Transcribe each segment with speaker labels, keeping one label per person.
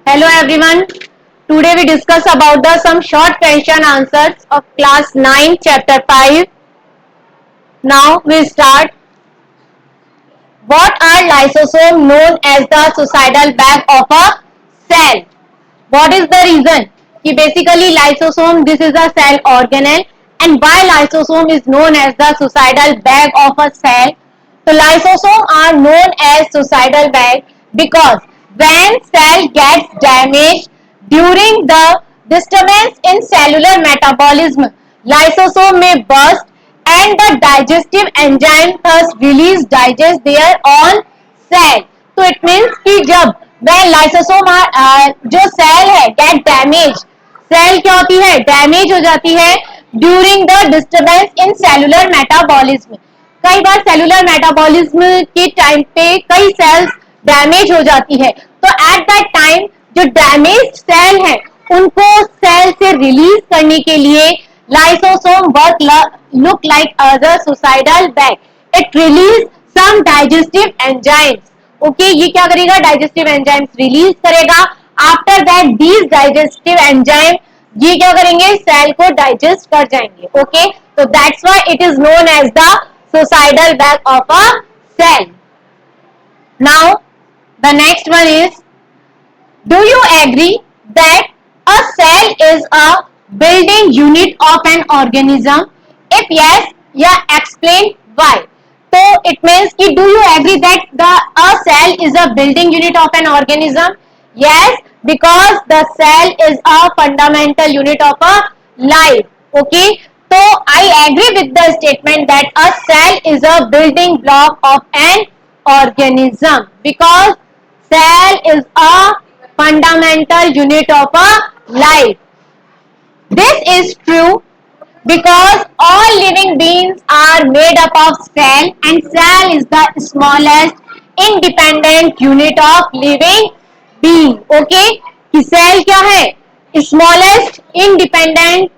Speaker 1: Hello everyone. Today we discuss about the some short question answers of class 9 chapter 5. Now we start. What are lysosomes known as the suicidal bag of a cell? What is the reason? कि basically lysosome this is a cell organelle and why lysosome is known as the suicidal bag of a cell. So lysosome are known as suicidal bag because when cell gets damaged during the disturbance in cellular metabolism, lysosome may burst and the digestive enzyme thus release digest their own cell. तो it means कि जब वह lysosome जो cell है gate damage, cell क्या होती है damage हो जाती है during the disturbance in cellular metabolism. कई बार सेलुलर मेटाबॉलिज्म के टाइम पे कई सेल्स डैमेज हो जाती है, तो एट दैट टाइम जो डैमेज सेल है उनको सेल से रिलीज करने के लिए lysosome work look like a suicidal bag. It release some digestive enzymes. Okay, ये क्या करेगा डाइजेस्टिव एंजाइम्स रिलीज करेगा. After that these digestive enzyme ये क्या करेंगे सेल को डाइजेस्ट कर जाएंगे. ओके, तो that's why it is known as the suicidal bag of a cell. Now the next one is, do you agree that a cell is a building unit of an organism? If yes, yeah, explain why. So it means कि do you agree that a cell is a building unit of an organism? Yes, because the cell is a fundamental unit of a life. Okay, so I agree with the statement that a cell is a building block of an organism because cell is a fundamental unit of a life. This is true because all living beings are made up of cell and cell is the smallest independent unit of living being. Okay, कि cell क्या है smallest independent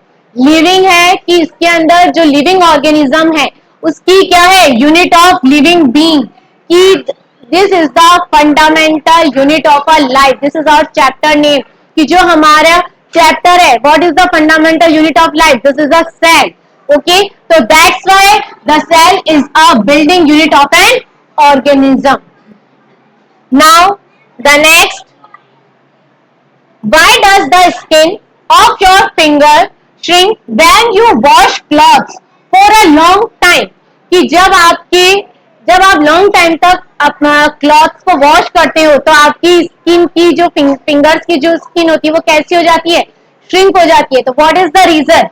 Speaker 1: living है कि इसके अंदर जो living organism है उसकी क्या है unit of living being कि this is the fundamental unit of our life. This is our chapter name कि जो हमारा chapter है what is the fundamental unit of life? This is a cell. Okay, so that's why the cell is a building unit of an organism. Now the next, why does the skin of your finger shrink when you wash clothes for a long time? कि जब आप long time तक अपना clothes को wash करते हो तो आपकी स्किन की जो फिंगर्स की जो स्किन होती है वो कैसी हो जाती है श्रिंक हो जाती है. तो what is the reason?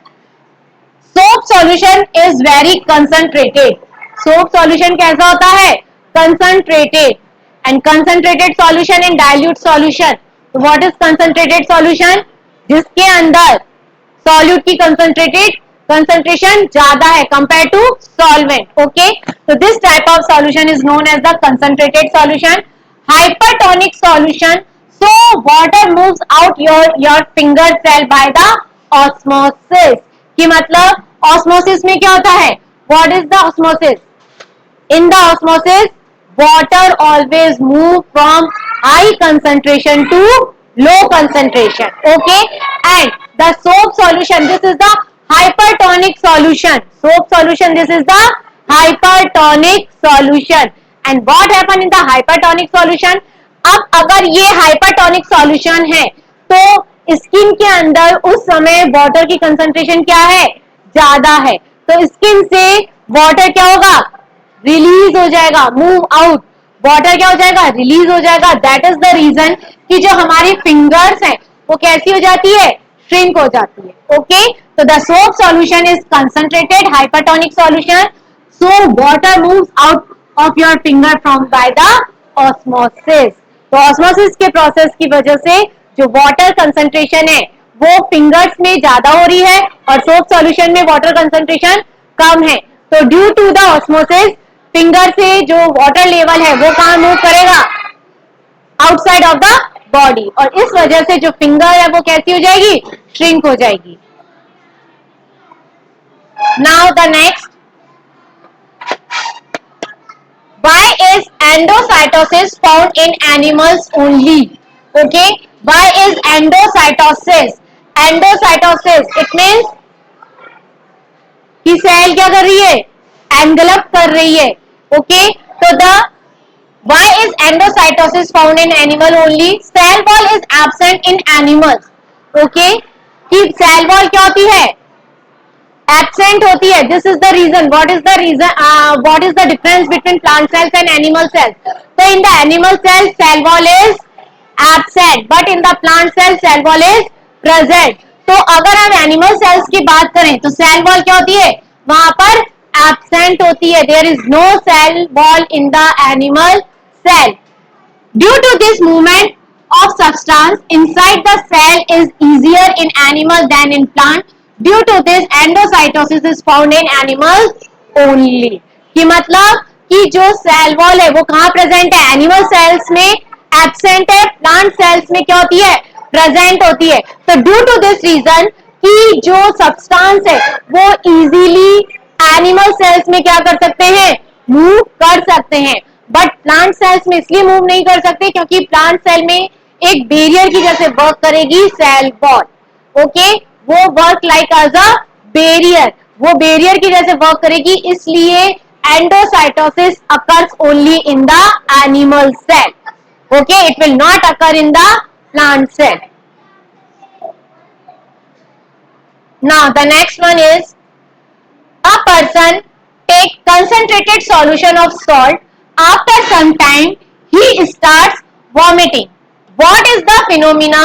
Speaker 1: Soap solution is very concentrated. Soap solution कैसा होता है concentrated and concentrated solution and dilute solution. तो व्हाट इज कंसंट्रेटेड सॉल्यूशन? जिसके अंदर सॉल्यूट की कंसंट्रेशन ज्यादा है कंपेयर टू सॉल्वेंट. ओके, तो this type of solution is known as the concentrated solution. Hypertonic solution, so water moves out your finger cell by the osmosis. कि मतलब osmosis में क्या होता है what is the osmosis? in the osmosis water always move from high concentration to low concentration. Okay, and the soap solution this is the hypertonic solution. Soap solution this is the hypertonic solution. And what happen in the hypertonic solution? अब अगर ये hypertonic solution है तो skin के अंदर उस समय water की कंसंट्रेशन क्या है ज्यादा है, तो स्किन से वाटर क्या होगा रिलीज हो जाएगा, मूव आउट. वाटर क्या हो जाएगा रिलीज हो जाएगा. दैट इज द रीजन कि जो हमारी फिंगर्स हैं वो कैसी हो जाती है श्रिंक हो जाती है. ओके, तो the soap solution is concentrated hypertonic solution, so water moves out of your finger from by the osmosis. तो ऑस्मोसिस के प्रोसेस की वजह से जो वाटर कंसंट्रेशन है वो फिंगर्स में ज्यादा हो रही है और सोप सॉल्यूशन में वाटर कंसंट्रेशन कम है. तो due to the osmosis finger से जो वाटर लेवल है वो कहां मूव करेगा आउटसाइड ऑफ द बॉडी और इस वजह से जो फिंगर है वो कैसी हो जाएगी श्रिंक हो जाएगी. Now the next, why is endocytosis found in animals only? Okay, Why is endocytosis? Endocytosis it means कि सेल क्या कर रही है, एनगल्प कर रही है. ओके, तो the why is endocytosis found in animal only? Cell wall is absent in animals. Okay, कि सेल वॉल क्या होती है, एब्सेंट होती है. This is the reason. What is the reason, what is the difference between plant cells and animal cells? तो in the animal cell cell wall is absent, but in the plant cell cell wall is present. तो अगर हम animal cells की बात करें तो cell wall क्या होती है, वहां पर एब्सेंट होती है. There is no cell wall in the animal cell. Due to this movement of substance inside the cell is easier in animal than in plant. Due to this endocytosis is found in animals only. कि मतलब कि जो cell wall है वो कहाँ present है, animal cells में absent है, प्लांट सेल्स में क्या होती है, प्रेजेंट होती है. तो ड्यू टू दिस रीजन कि जो सब्सटेंस है वो इजीली एनिमल सेल्स में क्या कर सकते हैं, मूव कर सकते हैं, बट प्लांट सेल्स में इसलिए मूव नहीं कर सकते क्योंकि प्लांट सेल में एक बैरियर की जैसे वर्क करेगी सेल वॉल. ओके, वो work like as a barrier, वो बैरियर की जैसे वर्क करेगी, इसलिए endocytosis occurs only in the animal cell. Okay, it will not occur in the plant cell. Now the next one is a person take concentrated solution of salt. After some time he starts vomiting. What is the phenomena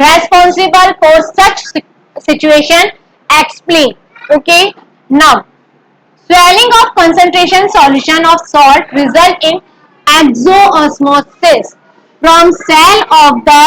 Speaker 1: responsible for such situation? Explain. Okay, now swelling of concentration solution of salt result in exoosmosis from cell of the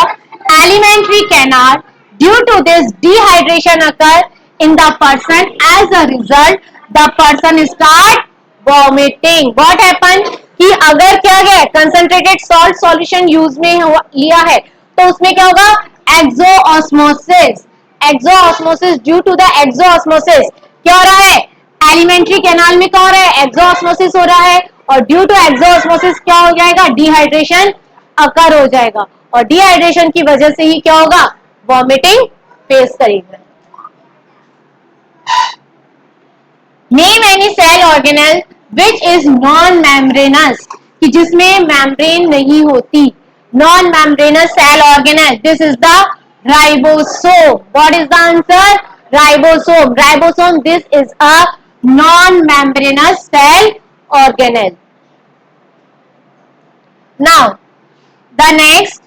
Speaker 1: alimentary canal. Due to this dehydration occur in the person. As a result the person start vomiting. What happen कि अगर क्या है, concentrated salt solution use में लिया है तो उसमें क्या होगा, एक्सोऑस्मोसिस. एक्सोऑस्मोसिस, ड्यू टू द एक्सोऑस्मोसिस क्या हो रहा है, एलिमेंट्री कैनाल में क्या हो रहा है, एक्सोऑस्मोसिस हो रहा है, और ड्यू टू एक्सोऑस्मोसिस क्या हो जाएगा, डिहाइड्रेशन अकर हो जाएगा, और डिहाइड्रेशन की वजह से ही क्या होगा, वॉमिटिंग फेस करेगा. Name any cell organelle which is non membranous, कि जिसमें मेम्ब्रेन नहीं होती, non membranous cell organelle. This is the ribosome. What is the answer, ribosome. Ribosome, this is a non membranous cell organelle. Now the next,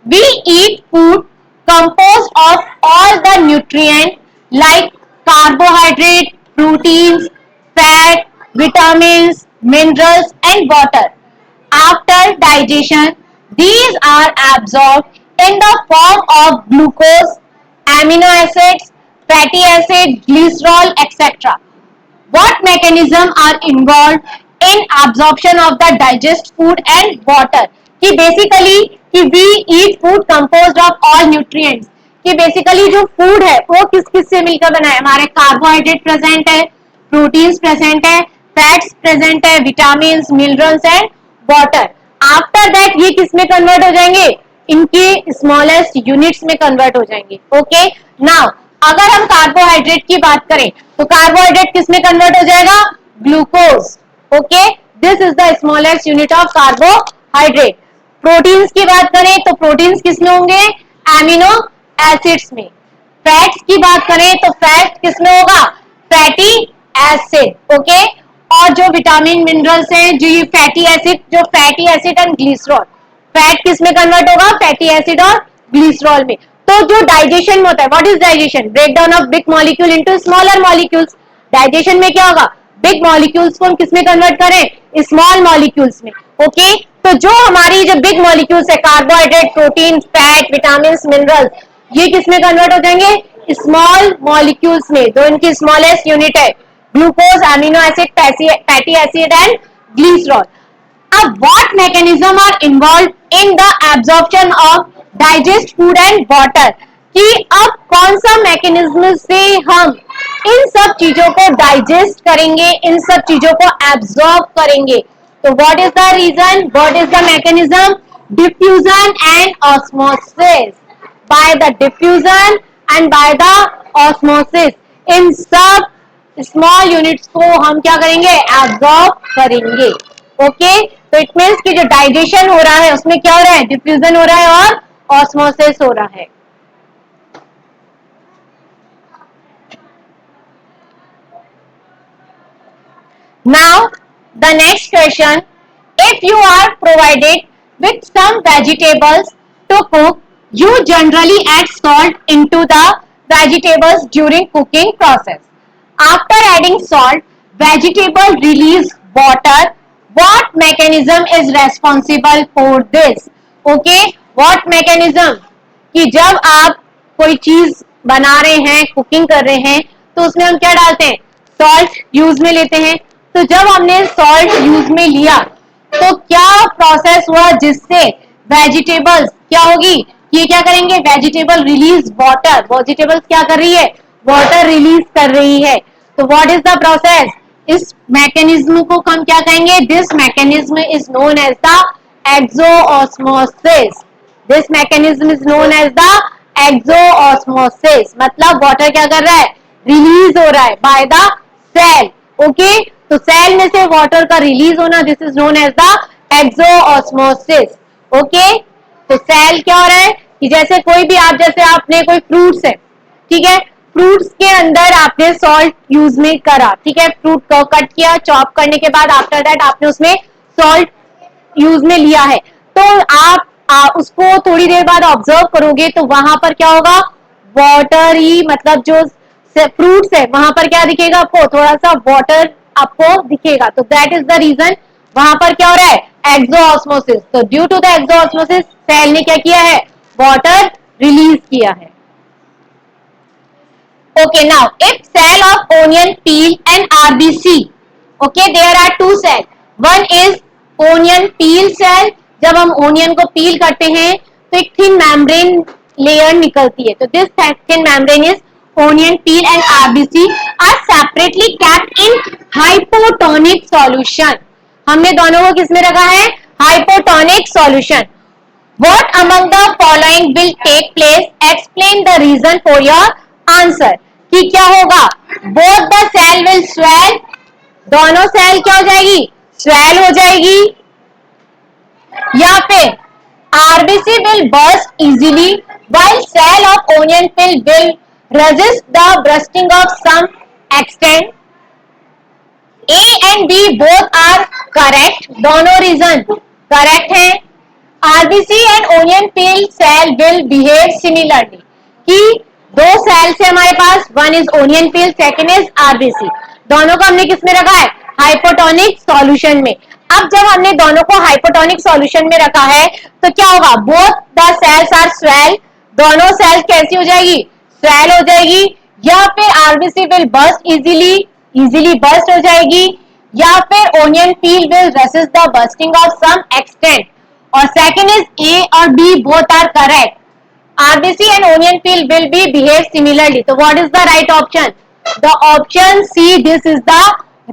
Speaker 1: we eat food composed of all the nutrients like carbohydrate, proteins, fat, vitamins, minerals and water. After digestion these are absorbed in the form of glucose, amino acids, fatty acid, glycerol, etc. What mechanism are involved in absorption of the digest food and water? कि basically कि we eat food composed of all nutrients, कि basically जो food है वो किस किस से मिलकर बना है, हमारे कार्बोहाइड्रेट प्रेजेंट है, प्रोटीन्स प्रेजेंट है, फैट्स प्रेजेंट है, vitamin, minerals and water. After that ये किस में कन्वर्ट हो जाएंगे, इनकी स्मॉलेस्ट यूनिट्स में कन्वर्ट हो जाएंगे. ओके, नाउ अगर हम कार्बोहाइड्रेट की बात करें तो कार्बोहाइड्रेट किस में कन्वर्ट हो जाएगा, glucose. Okay, this is the smallest unit of carbohydrate. Proteins की बात करें तो प्रोटीन्स किस में होंगे, एमिनो एसिड्स में. फैट्स की बात करें तो फैट किस में होगा, फैटी एसिड. ओके, और जो विटामिन मिनरल्स हैं, जो ये फैटी एसिड, जो fatty acid and glycerol, fat किस में कन्वर्ट होगा, फैटी एसिड और ग्लिसरॉल में. तो जो डाइजेशन में होता है, what is digestion, break down of big molecule into smaller molecules. Digestion में क्या होगा, बिग मॉलिक्यूल्स को हम किस में कन्वर्ट करें, स्मॉल मॉलिक्यूल्स में. ओके, तो जो हमारी जो बिग मॉलिक्यूल्स है, carbohydrate, protein, fat, vitamin, minerals, ये किस में कन्वर्ट हो जाएंगे, स्मॉल मॉलिक्यूल्स में. जो इनकी स्मॉलेस्ट यूनिट है, glucose, amino acid, fatty acid and glycerol. अब what mechanism are involve in the absorption of digest food and water, कि अब कौन सा मैकेनिज्म से हम इन सब चीजों को डाइजेस्ट करेंगे, इन सब चीजों को एब्जॉर्ब करेंगे. तो what is the reason, what is the mechanism, diffusion and osmosis. By the diffusion and by the osmosis, इन सब स्मॉल यूनिट्स को हम क्या करेंगे, एब्जॉर्ब करेंगे. ओके, तो इट मीन्स कि जो डाइजेशन हो रहा है उसमें क्या हो रहा है, डिफ्यूजन हो रहा है और ऑस्मोसिस हो रहा है. Now, the next question, if you are provided with some vegetables to cook, you generally add salt into the vegetables during cooking process. After adding salt, vegetable release water. What mechanism is responsible for this? Okay, what mechanism? कि जब आप कोई चीज बना रहे हैं, cooking कर रहे हैं, तो उसमें हम क्या डालते हैं, सॉल्ट यूज में लेते हैं. तो जब हमने सॉल्ट यूज में लिया तो क्या प्रोसेस हुआ जिससे वेजिटेबल्स क्या होगी, ये क्या करेंगे, वेजिटेबल रिलीज वाटर. वेजिटेबल्स क्या कर रही है, वाटर रिलीज कर रही है. तो व्हाट इज द प्रोसेस, इस मैकेनिज्म को हम क्या कहेंगे, this mechanism is known as the exosmosis. This mechanism is known as the exosmosis. मतलब वाटर क्या कर रहा है, रिलीज हो रहा है बाय द सेल. ओके, तो सेल में से वाटर का रिलीज होना, this is known as the exosmosis. Okay, तो सेल क्या हो रहा है कि जैसे कोई भी आप, जैसे आपने कोई फ्रूट्स है, ठीक है, फ्रूट्स के अंदर आपने सॉल्ट यूज में करा, ठीक है, फ्रूट को कट किया, चॉप करने के बाद आफ्टर दैट आपने उसमें सॉल्ट यूज में लिया है. तो आप उसको थोड़ी देर बाद ऑब्जर्व करोगे तो वहां पर क्या होगा, वाटर ही, मतलब जो फ्रूट्स है वहां पर क्या दिखेगा आपको, थोड़ा सा वाटर आपको दिखेगा. तो दैट इज द रीजन वहां पर क्या हो रहा है, एक्सोऑस्मोसिस. तो ड्यू टू द एक्सोऑस्मोसिस सेल ने क्या किया है, वाटर रिलीज किया है. Okay, now if cell of onion peel and RBC, okay, there are two cells. One is onion peel cell. जब हम ओनियन को पील करते हैं तो एक थिन मेम्ब्रेन लेयर निकलती है. तो this thin membrane is onion peel and RBC are separately kept in hypotonic solution. हमने दोनों को किसमें रखा है, hypotonic solution. What among the following will take place? Explain the reason for your answer. कि क्या होगा, both the cell will swell. दोनों सेल क्या हो जाएगी, swell हो जाएगी. या फिर RBC will burst easily while cell of onion peel will resist the bursting of some extent. A and B both are correct. दोनों रीजन करेक्ट हैं. RBC and onion peel cell will behave similarly. कि दो cell से हमारे पास, one is onion peel, second is RBC. दोनों को हमने किसमें रखा है, हाइपोटोनिक सॉल्यूशन में. अब जब हमने दोनों को हाइपोटोनिक सॉल्यूशन में रखा है तो क्या होगा, both the cells are swell. दोनों सेल्स कैसी हो जाएगी, स्वेल हो जाएगी. या फिर RBC will burst easily burst हो जाएगी. या फिर onion peel will resist the bursting of some extent. और सेकेंड इज A और B both are correct. RBC and onion peel will be behave similarly. So what is the right option? The option C, this is the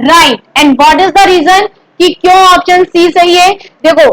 Speaker 1: right. And what is the reason कि क्यों option C सही है, देखो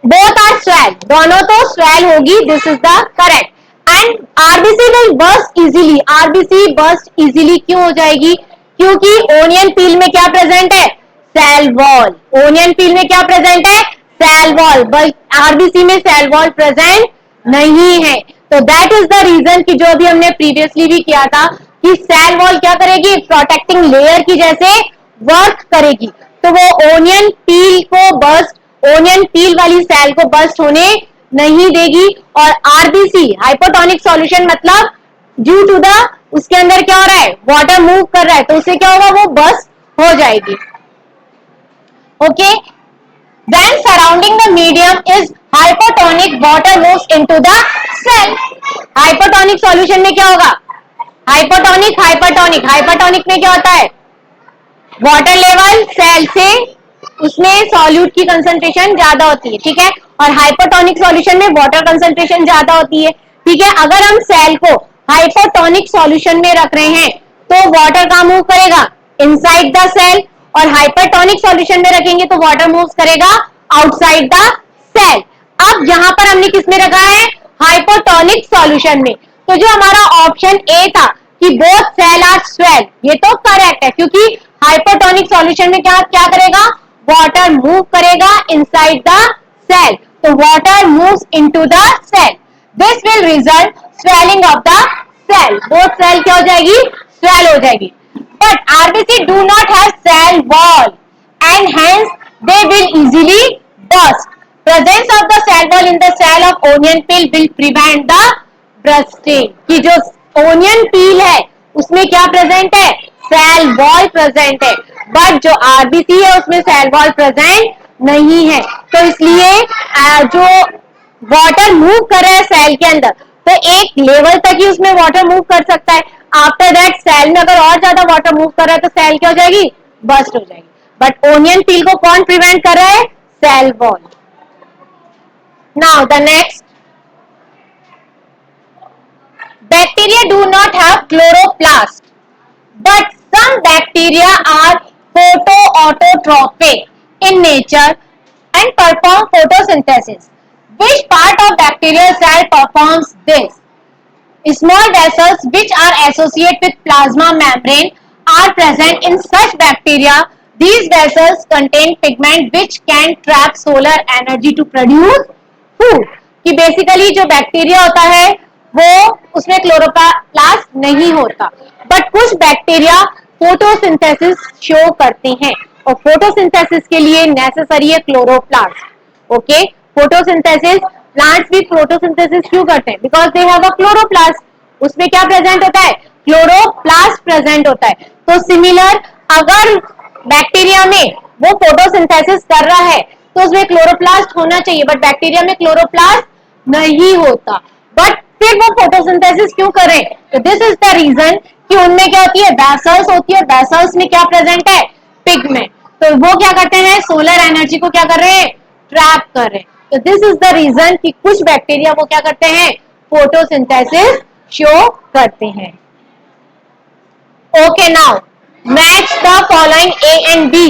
Speaker 1: both are swell, दोनों तो swell होगी, this is the correct. And RBC will burst easily. RBC burst easily क्यों हो जाएगी, क्योंकि onion peel में क्या present है, cell wall. onion peel में क्या present है, cell wall. बट RBC में cell wall present नहीं है. तो दैट इज द रीजन कि जो अभी हमने प्रीवियसली भी किया था कि सेल वॉल क्या करेगी, प्रोटेक्टिंग लेयर की जैसे वर्क करेगी. तो वो ओनियन पील को बर्स्ट, ओनियन पील वाली सेल को बर्स्ट होने नहीं देगी. और आरबीसी हाइपोटोनिक सॉल्यूशन मतलब ड्यू टू द, उसके अंदर क्या हो रहा है, वाटर मूव कर रहा है, तो उससे क्या होगा, वो बर्स्ट हो जाएगी. Okay, when surrounding the medium is hypotonic, water moves into the cell. hypotonic solution में क्या होगा, हाइपोटोनिक में क्या होता है, वाटर लेवल सेल से उसमें सॉल्यूट की कंसंट्रेशन ज्यादा होती है, ठीक है. और हाइपोटोनिक सॉल्यूशन में वाटर कंसंट्रेशन ज्यादा होती है, ठीक है. अगर हम सेल को हाइपोटोनिक सॉल्यूशन में रख रहे हैं तो वाटर कहां मूव करेगा, इनसाइड द सेल. और हाइपरटोनिक सॉल्यूशन में रखेंगे तो वाटर मूव्स करेगा आउटसाइड द सेल. अब यहां पर हमने किसमें रखा है, हाइपोटोनिक सॉल्यूशन में। तो जो हमारा ऑप्शन ए था कि बोथ सेल आर स्वेल, ये तो करेक्ट है, क्योंकि हाइपोटोनिक सॉल्यूशन में क्या क्या करेगा, वाटर मूव करेगा इनसाइड द सेल, तो water moves into the cell, this will result swelling of the cell, both cell क्या हो जाएगी, स्वेल हो जाएगी। But RBC do not have cell wall and hence they will easily burst. Presence of the cell wall in the cell of onion peel will prevent the bursting. कि जो onion peel है उसमें क्या present है, cell wall present है, but जो RBC है उसमें सेल वॉल प्रेजेंट नहीं है, तो इसलिए जो वाटर मूव कर रहा है सेल के अंदर, तो एक लेवल तक ही उसमें वाटर मूव कर सकता है, आफ्टर दैट सेल में अगर और ज्यादा वाटर मूव कर रहा है तो सेल क्या हो जाएगी, बस्ट हो जाएगी। बट ओनियन पील को कौन प्रिवेंट कर रहा है, cell wall. Now the next, bacteria do not have chloroplast but some bacteria are photo autotropic in nature and perform photosynthesis, which part of bacterial cell performs this? Small vessels which are associated with plasma membrane are present in such bacteria. These vessels contain pigment which can trap solar energy to produce food. कि basically जो bacteria होता है वो उसमें chloroplast नहीं होता, but कुछ bacteria photosynthesis show करते हैं, और फोटोसिंथेसिस के लिए नेसेसरी है क्लोरोप्लास्ट। ओके, फोटोसिंथेसिस, प्लांट्स भी फोटोसिंथेसिस क्यों करते हैं, because they have a chloroplast, उसमें क्या प्रेजेंट होता है, क्लोरोप्लास्ट प्रेजेंट होता है। तो सिमिलर, अगर बैक्टीरिया में वो फोटोसिंथेसिस कर रहा है तो उसमें क्लोरोप्लास्ट होना चाहिए, बट बैक्टीरिया में क्लोरोप्लास्ट नहीं होता, बट फिर वो फोटोसिंथेसिस क्यों करें, तो दिस इज द रीजन कि उनमें क्या होती है, वेसल्स होती है, वेसल्स में क्या प्रेजेंट है, पिगमेंट, तो वो क्या करते हैं, सोलर एनर्जी को क्या कर रहे हैं, ट्रैप कर रहे हैं। तो दिस इज द रीजन कि कुछ बैक्टीरिया वो क्या करते हैं, फोटोसिंथेसिस शो करते हैं। Okay, now match the following A and B.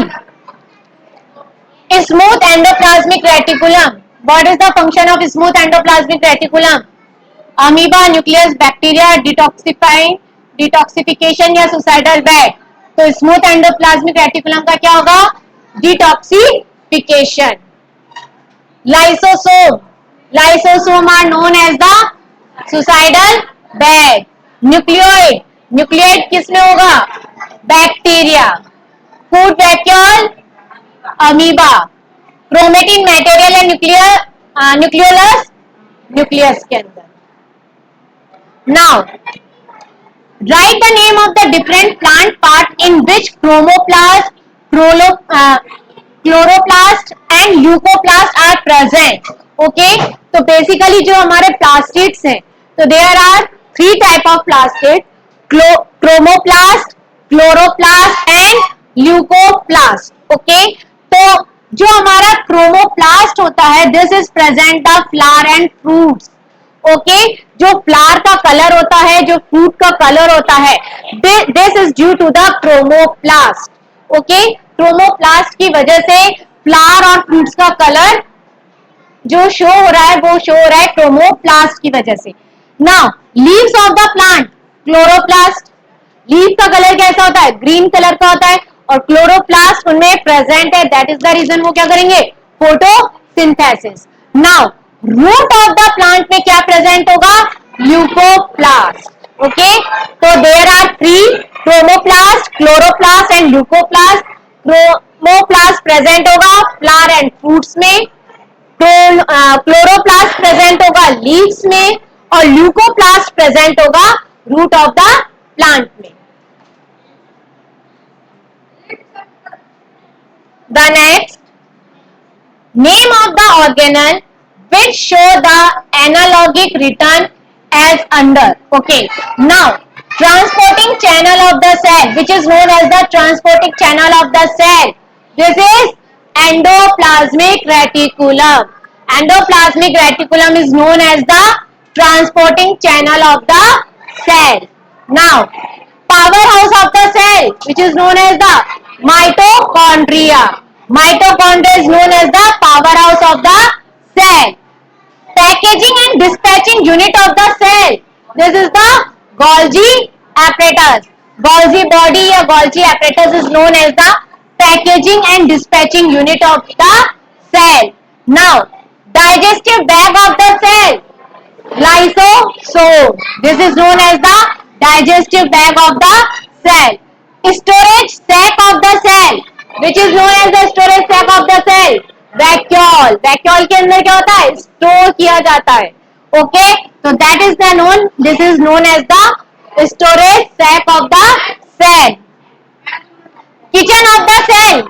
Speaker 1: Smooth endoplasmic reticulum, what is the function of smooth endoplasmic reticulum, amoeba, nucleus, bacteria, detoxification या सुसाइडल बैग। तो स्मूथ एंडोप्लाज्मिक रेटिकुलम का क्या होगा, detoxification. Lysosome, lysosome are known as the suicidal bag. Nucleoid, nucleoid किसमें होगा, bacteria. Food vacuole, amoeba. Chromatin material है nucleolus, nucleus के अंदर। Now write the name of the different plant part in which chromoplast, chloroplast and leucoplast are present. Okay, तो basically जो हमारे plastids हैं, तो there are 3 type of plastid, chromoplast, chloroplast and leucoplast. Okay, तो जो हमारा क्रोमोप्लास्ट होता है, this is present the flower and fruits. Okay, जो फ्लावर का कलर होता है, जो फ्रूट का कलर होता है, this is due to the chromoplast. Okay, chromoplast की वजह से फ्लावर और फ्रूट्स का कलर जो शो हो रहा है वो शो हो रहा है क्रोमोप्लास्ट की वजह से। Now leaves of the plant, chloroplast, leave का कलर कैसा होता है, ग्रीन कलर का होता है, और क्लोरोप्लास्ट उनमें प्रेजेंट है, दैट इज द रीजन वो क्या करेंगे, photosynthesis. Now root of the plant में क्या प्रेजेंट होगा, ल्यूकोप्लास्ट। ओके, तो there are 3, chromoplast, chloroplast and leucoplast. Chromoplast present होगा फ्लावर एंड फ्रूट्स में, क्लोरोप्लास्ट प्रेजेंट होगा लीव्स में, और ल्यूकोप्लास्ट प्रेजेंट होगा रूट ऑफ द प्लांट में। The next, name of the organelle which show the analogic return as under. Okay, now transporting channel of the cell, which is known as the transporting channel of the cell, this is endoplasmic reticulum. Endoplasmic reticulum is known as the transporting channel of the cell. Now powerhouse of the cell, which is known as the mitochondria. Mitochondria is known as the powerhouse of the cell. Packaging and dispatching unit of the cell. This is the Golgi apparatus. Golgi body or Golgi apparatus is known as the packaging and dispatching unit of the cell. Now, digestive bag of the cell. Lysosome. This is known as the digestive bag of the cell. Storage sac of the cell, which is known as the storage sac of the cell. Vacuole. Vacuole के अंदर क्या होता है? Store किया जाता है. Okay, तो that is the known, this is known as the storage sac of the cell. Kitchen of the cell.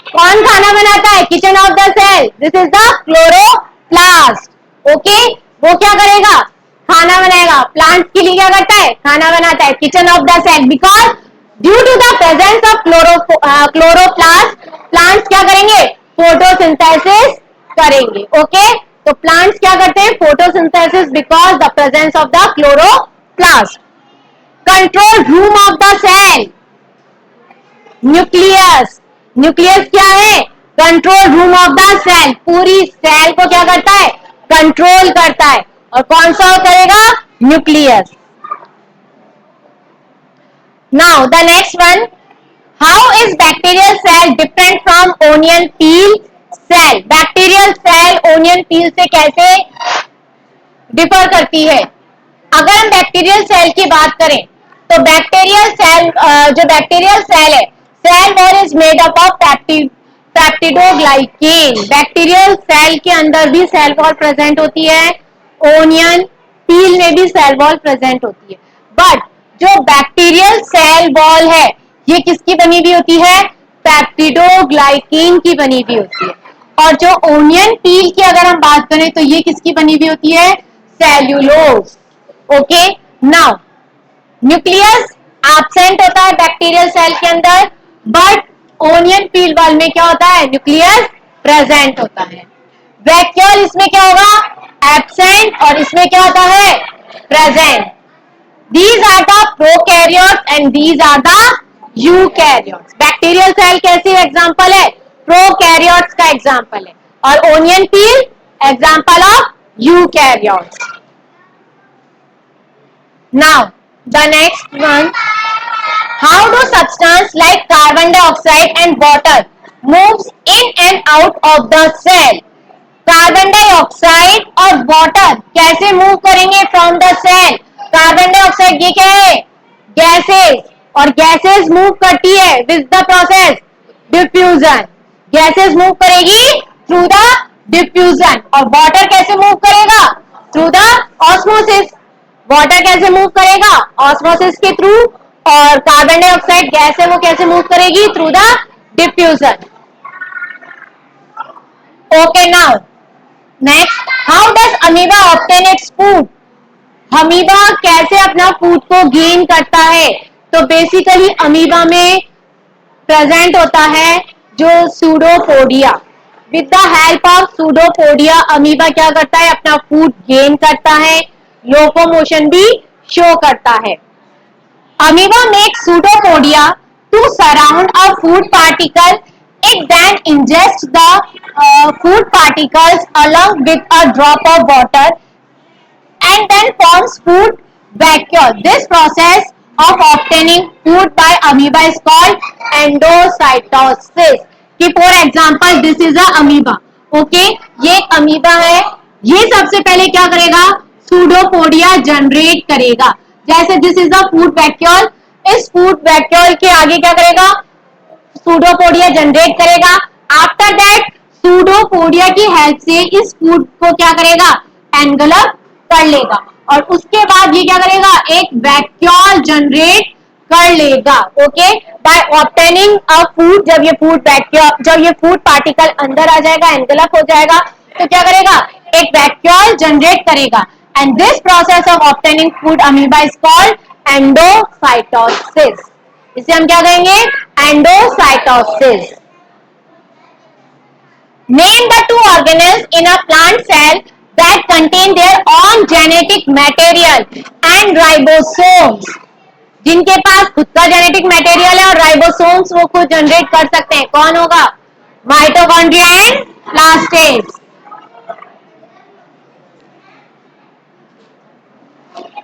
Speaker 1: कौन खाना बनाता है? Kitchen of the cell. This is the chloroplast. Okay, वो क्या करेगा? खाना बनाएगा. प्लांट के लिए क्या करता है? खाना बनाता है. Kitchen of the cell. Because due to the presence of chloroplast, plants क्या करेंगे? फोटोसिंथेसिस करेंगे. ओके, तो प्लांट्स क्या करते हैं? Photosynthesis because the presence of the chloroplast. Control room of the cell. Nucleus. Nucleus क्या है? Control room of the cell. पूरी सेल को क्या करता है? कंट्रोल करता है. और कौन सा करेगा? Nucleus. Now the next one, how is bacterial cell different from onion peel cell. Bacterial cell onion peel से कैसे डिफर करती है? अगर हम बैक्टीरियल सेल की बात करें तो बैक्टीरियल सेल, जो बैक्टीरियल सेल है, cell wall is made up of peptidoglycan. Bacterial cell के अंदर भी सेल वॉल प्रेजेंट होती है. ओनियन पील में भी सेल वॉल प्रेजेंट होती है. बट जो बैक्टीरियल सेल वॉल है, ये किसकी बनी हुई होती है? पेप्टिडोग्लाइकेन की बनी हुई होती है. और जो ओनियन पील की अगर हम बात करें तो ये किसकी बनी हुई होती है? Cellulose. Okay, now nucleus absent होता है बैक्टीरियल सेल के अंदर, बट ओनियन पील वाल में क्या होता है? न्यूक्लियस प्रेजेंट होता है. वैक्यूल इसमें क्या होगा? एब्सेंट. और इसमें क्या होता है? Present. These are the prokaryotes and these are the eukaryotes. Bacterial cell कैसी एग्जांपल है? प्रोकैरियोट्स का एग्जांपल है. और onion peel example of eukaryotes. Now the next one, how do substance like carbon dioxide and water moves in and out of the cell. Carbon dioxide और water कैसे move करेंगे from the cell? Carbon dioxide ये क्या है? Gases. और gases move करती है with the process diffusion. Gases move करेगी थ्रू द डिफ्यूजन. और वाटर कैसे मूव करेगा? Through the osmosis. वाटर कैसे मूव करेगा? ऑस्मोसिस के थ्रू. और कार्बन डाइऑक्साइड गैस है, वो कैसे मूव करेगी? Through the diffusion. Okay, now next, how does amoeba obtain its food. Amoeba कैसे अपना फूड को गेन करता है? तो बेसिकली अमीबा में प्रेजेंट होता है जो pseudopodia. With the help of pseudopodia amoeba क्या करता है? अपना फूड गेन करता है. लोकोमोशन भी शो करता है. Amoeba makes pseudopodia to surround a food particle. It then ingests the food particles along with a drop of water and then forms food vacuole. This process of obtaining food by amoeba is called endocytosis. कि for example this is a amoeba. Okay, ये एक amoeba है. ये सबसे पहले क्या करेगा? Pseudopodia generate करेगा. जैसे this is the food vacuole. इस फूड वैक्यूल के आगे क्या करेगा? सूडोपोडिया जनरेट करेगा. आफ्टर दैट सूडोपोडिया की हेल्प से इस फूड को क्या करेगा? एनगल्फ कर लेगा. और उसके बाद ये क्या करेगा? एक वैक्यूल जनरेट कर लेगा. Okay, by obtaining a food. जब ये फूड पार्टिकल अंदर आ जाएगा, एनगल्फ हो जाएगा, तो क्या करेगा? एक वैक्यूल जनरेट करेगा. And this process of obtaining food amoeba is called endocytosis. इसे हम क्या कहेंगे? Endocytosis. Name the two organelles in a plant cell that contain their own genetic material and ribosomes. जिनके पास खुद का जेनेटिक मटेरियल है और राइबोसोम्स वो खुद जनरेट कर सकते हैं. कौन होगा? Mitochondria and plastids.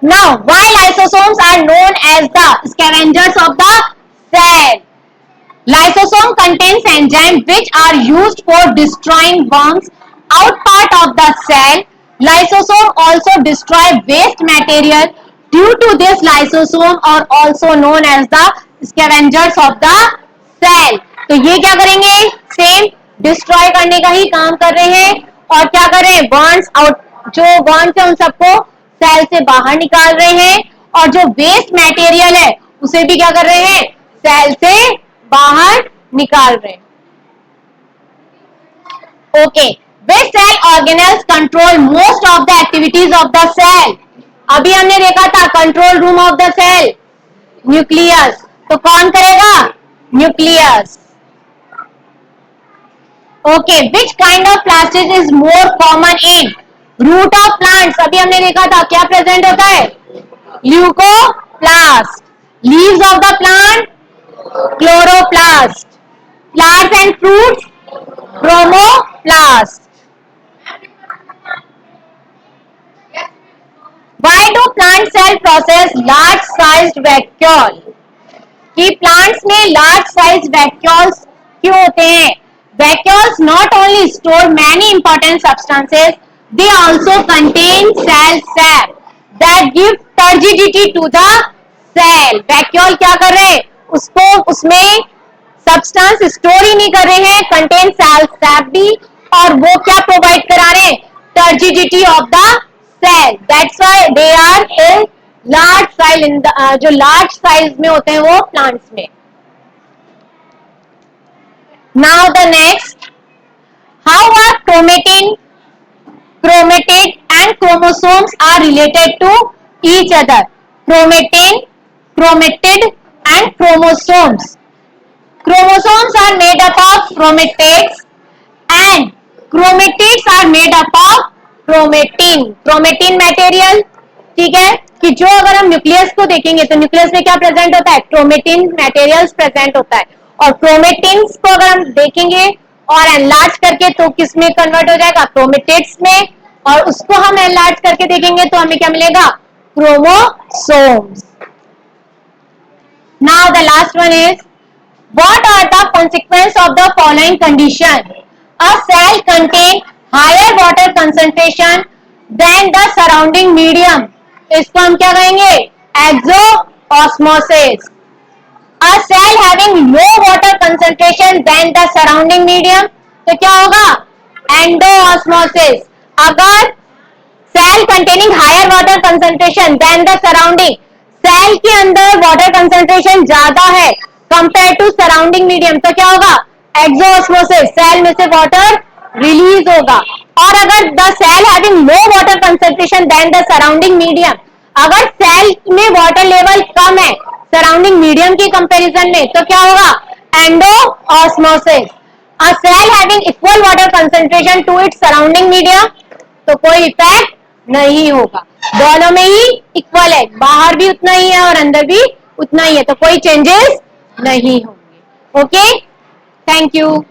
Speaker 1: Now, why lysosomes are known as the scavengers of the cell? Lysosome contains enzymes which are used for destroying worms out part of the cell. Lysosome also destroy waste material. Due to this, lysosome are also known as the scavengers of the cell. तो ये क्या करेंगे? Same destroy करने का ही काम कर रहे हैं और क्या कर रहे हैं? वर्म्स आउट, जो वर्म्स है उन सबको सेल से बाहर निकाल रहे हैं और जो वेस्ट मटेरियल है उसे भी क्या कर रहे हैं? सेल से बाहर निकाल रहे हैं. Okay, which cell organelles control most of the activities of the cell? अभी हमने देखा था control room of the cell nucleus. तो कौन करेगा? Nucleus. Okay, which kind of plastid is more common in root of plants? अभी हमने देखा था क्या प्रेजेंट होता है? Leucoplast. Leaves of the plant chloroplast. Flowers and fruits chromoplast. Why do plant cell process large sized vacuole? कि plants में large size vacuoles क्यों होते हैं? Vacuoles not only store many important substances, they also contain cell sap that give turgidity to the cell. Vacuole क्या कर रहे हैं? उसको उसमें सब्सटेंस स्टोर ही नहीं कर रहे हैं, कंटेन सेल सैप भी, और वो क्या प्रोवाइड करा रहे हैं? Turgidity of the cell. That's why they are in large size. इन जो लार्ज साइज में होते हैं वो प्लांट्स में. Now the next, how are chromatid and chromosomes are related to each other? Chromatid and chromosomes. Chromosomes are made up of chromatids and chromatids are made up of chromatin. Chromatin material, ठीक है, कि जो अगर हम nucleus को देखेंगे तो nucleus में क्या प्रेजेंट होता है? क्रोमेटिन मटेरियल्स प्रेजेंट होता है. और क्रोमेटिन्स को अगर हम देखेंगे और एनलार्ज करके तो किस में कन्वर्ट हो जाएगा? क्रोमेटिड्स में. और उसको हम एनलार्ज करके देखेंगे तो हमें क्या मिलेगा? Chromosomes. Now the last one is, what are the consequences of the following condition? A cell contain higher water concentration than the surrounding medium. इसको हम क्या कहेंगे? एक्सोऑस्मोसिस. A cell having low water concentration than the surrounding medium, तो क्या होगा? Endoosmosis. अगर cell containing higher water concentration then the surrounding, cell के अंदर वाटर कंसेंट्रेशन ज्यादा है कंपेयर टू सराउंडिंग मीडियम, तो क्या होगा? एक्सोऑस्मोसिस. सेल में से वाटर रिलीज होगा. और अगर the cell having low water concentration then the surrounding medium, अगर सेल में वाटर लेवल कम है सराउंडिंग मीडियम की कंपैरिजन में, तो क्या होगा? Endoosmosis. A cell having equal water concentration to its surrounding medium, तो कोई इफेक्ट नहीं होगा. दोनों में ही इक्वल है, बाहर भी उतना ही है और अंदर भी उतना ही है, तो कोई चेंजेस नहीं होंगे. Okay, thank you.